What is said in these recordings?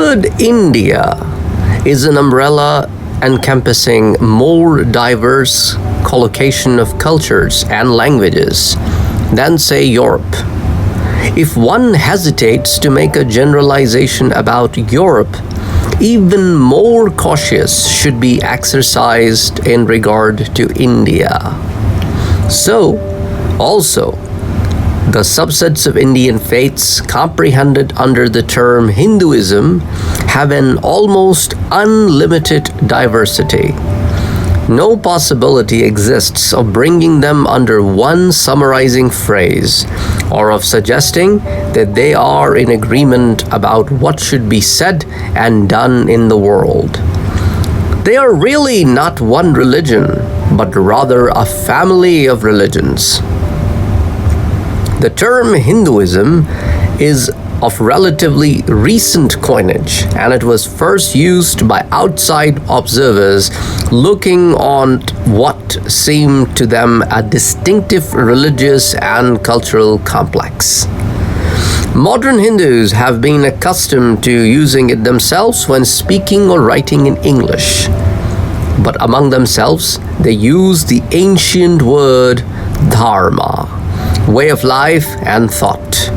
word India is an umbrella encompassing more diverse collocation of cultures and languages than, say, Europe. If one hesitates to make a generalization about Europe, even more cautious should be exercised in regard to India. So, also, the subsets of Indian faiths comprehended under the term Hinduism have an almost unlimited diversity. No possibility exists of bringing them under one summarizing phrase, or of suggesting that they are in agreement about what should be said and done in the world. They are really not one religion, but rather a family of religions. The term Hinduism is of relatively recent coinage, and it was first used by outside observers looking on what seemed to them a distinctive religious and cultural complex. Modern Hindus have been accustomed to using it themselves when speaking or writing in English. But among themselves, they use the ancient word dharma, way of life and thought.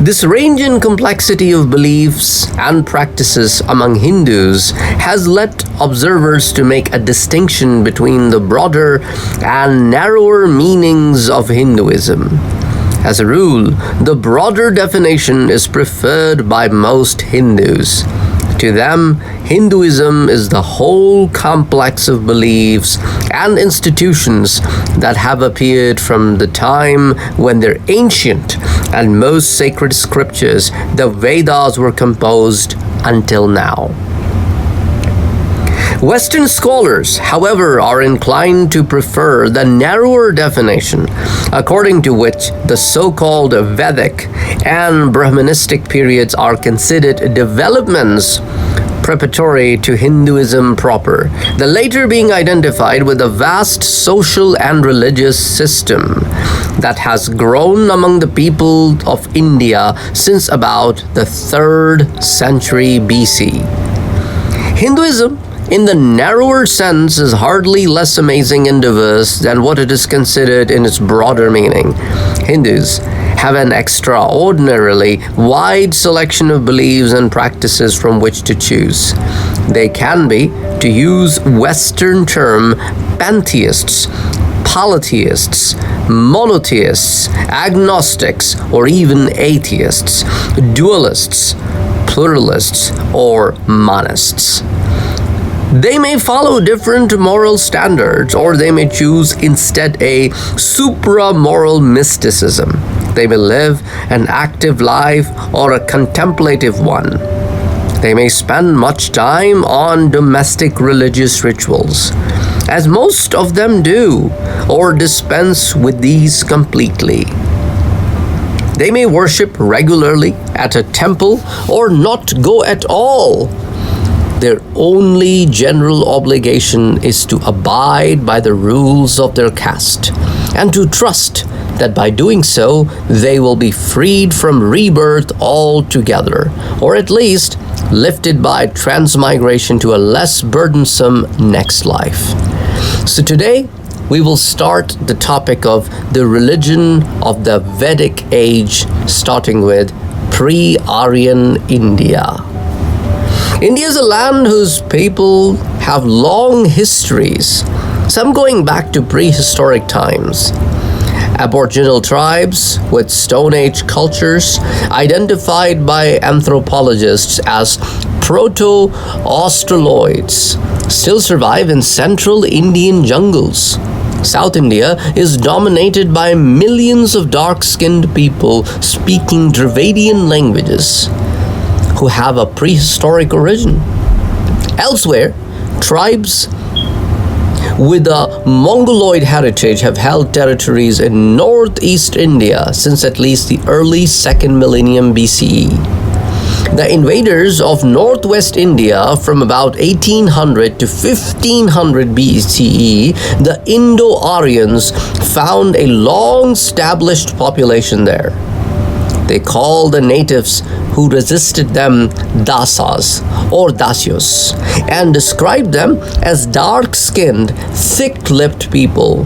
This range in complexity of beliefs and practices among Hindus has led observers to make a distinction between the broader and narrower meanings of Hinduism. As a rule, the broader definition is preferred by most Hindus. To them, Hinduism is the whole complex of beliefs and institutions that have appeared from the time when their ancient and most sacred scriptures, the Vedas, were composed until now. Western scholars, however, are inclined to prefer the narrower definition, according to which the so-called Vedic and Brahmanistic periods are considered developments preparatory to Hinduism proper, the later being identified with a vast social and religious system that has grown among the people of India since about the 3rd century BC. Hinduism, in the narrower sense, is hardly less amazing and diverse than what it is considered in its broader meaning. Hindus have an extraordinarily wide selection of beliefs and practices from which to choose. They can be, to use Western term, pantheists, polytheists, monotheists, agnostics, or even atheists, dualists, pluralists, or monists. They may follow different moral standards, or they may choose instead a supra-moral mysticism. They may live an active life or a contemplative one. They may spend much time on domestic religious rituals, as most of them do, or dispense with these completely. They may worship regularly at a temple or not go at all. Their only general obligation is to abide by the rules of their caste and to trust that by doing so they will be freed from rebirth altogether, or at least lifted by transmigration to a less burdensome next life. So today we will start the topic of the religion of the Vedic age, starting with pre-Aryan India. India is a land whose people have long histories, some going back to prehistoric times. Aboriginal tribes with Stone Age cultures, identified by anthropologists as proto-Australoids, still survive in central Indian jungles. South India is dominated by millions of dark-skinned people speaking Dravidian languages who have a prehistoric origin. Elsewhere, tribes with a Mongoloid heritage have held territories in northeast India since at least the early 2nd millennium BCE. The invaders of northwest India from about 1800 to 1500 BCE, the Indo-Aryans, found a long-established population there. They call the natives who resisted them dasas or dasyos and described them as dark-skinned, thick-lipped people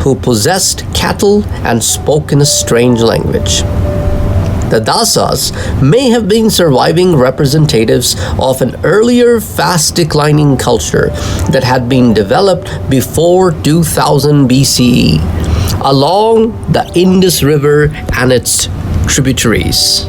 who possessed cattle and spoke in a strange language. The dasas may have been surviving representatives of an earlier fast-declining culture that had been developed before 2000 BCE along the Indus River and its tributaries,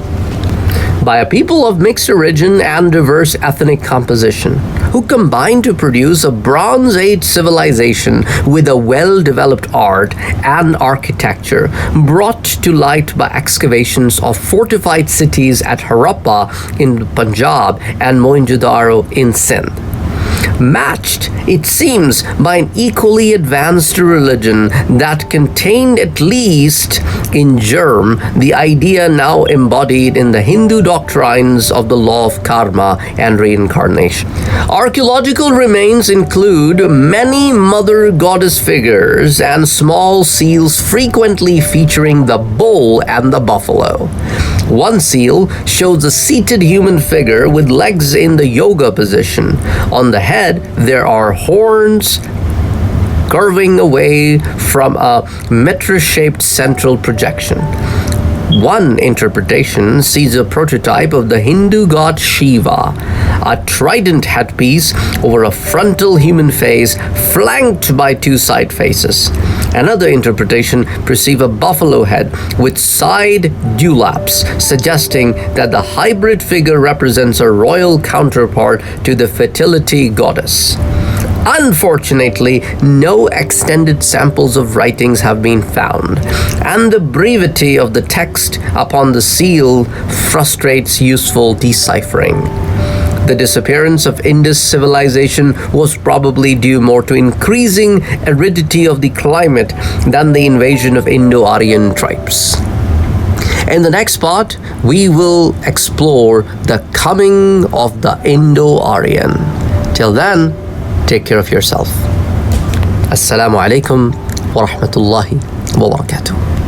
by a people of mixed origin and diverse ethnic composition, who combined to produce a Bronze Age civilization with a well-developed art and architecture brought to light by excavations of fortified cities at Harappa in Punjab and Mohenjo-daro in Sindh. Matched, it seems, by an equally advanced religion that contained, at least in germ, the idea now embodied in the Hindu doctrines of the law of karma and reincarnation. Archaeological remains include many mother goddess figures and small seals frequently featuring the bull and the buffalo. One seal shows a seated human figure with legs in the yoga position. On the head, there are horns curving away from a meter-shaped central projection. One interpretation sees a prototype of the Hindu god Shiva, a trident headpiece over a frontal human face flanked by two side faces. Another interpretation perceives a buffalo head with side dewlaps, suggesting that the hybrid figure represents a royal counterpart to the fertility goddess. Unfortunately, no extended samples of writings have been found, and the brevity of the text upon the seal frustrates useful deciphering. The disappearance of Indus civilization was probably due more to increasing aridity of the climate than the invasion of Indo-Aryan tribes. In the next part, we will explore the coming of the Indo-Aryan. Till then, take care of yourself. Assalamu alaikum wa rahmatullahi wa barakatuh.